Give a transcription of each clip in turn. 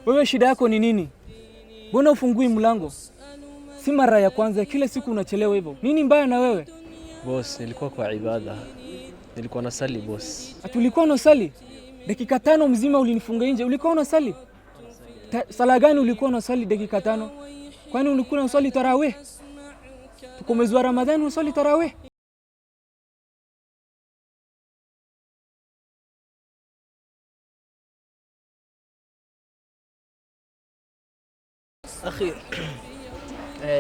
Wewe shida yako ni nini? Mbona ufungui mlango? Si mara ya kwanza, kila siku unachelewa hivyo. Nini mbaya na wewe? Boss, nilikuwa kwa ibada. Nilikuwa nasali boss. Ati ulikuwa unasali? Dakika 5 mzima ulinifunga nje. Ulikuwa unasali? Sala gani ulikuwa unasali dakika 5? Kwani ulikuwa unasali tarawih? Tuko mwezi wa Ramadhani unasali tarawih? Akhi,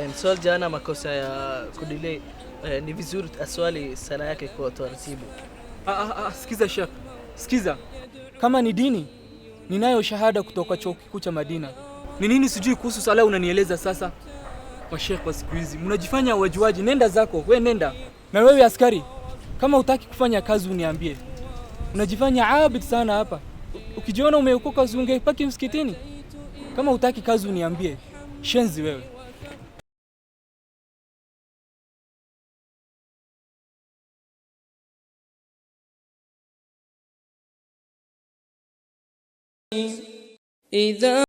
mswali jana makosa ya kudelay, ni vizuri aswali sala yake kwa taratibu. Sikiza Sheikh. Sikiza. Kama ni dini, ninayo shahada kutoka chuo kikuu cha Madina. Ni nini sijui kuhusu sala unanieleza sasa? Kwa Sheikh kwa siku hizi, mnajifanya wajuaji, nenda zako, we nenda. Na wewe askari, kama hutaki kufanya kazi uniambie. Unajifanya abid sana hapa. Ukijiona umeokoka ungepaki msikitini. Kama hutaki kazi uniambie. Shenzi wewe. إذا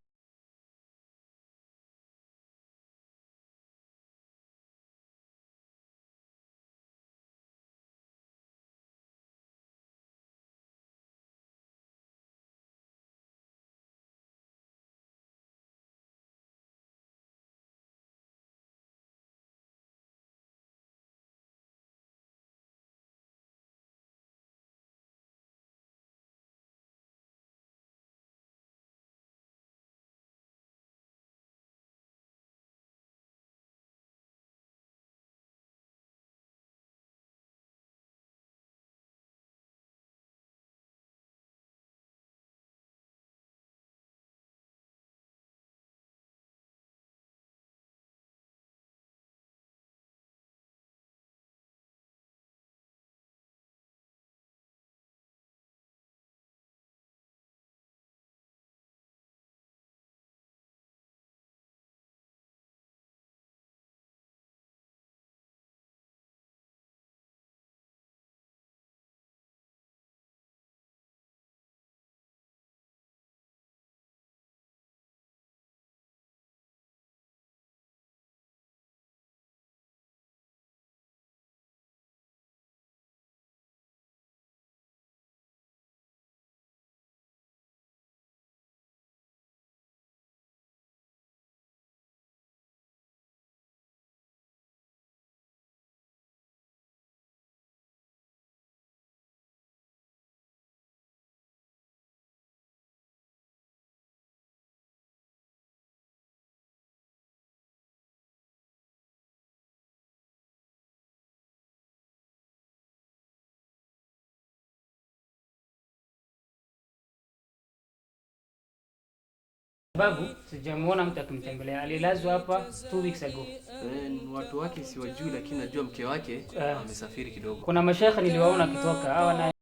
Babu, sijamuona mtu akimtembelea. Alilazwa hapa 2 weeks ago. Watu wake siwajui, lakini najua mke wake amesafiri kidogo. Kuna mashekhe niliwaona kitoka hawa na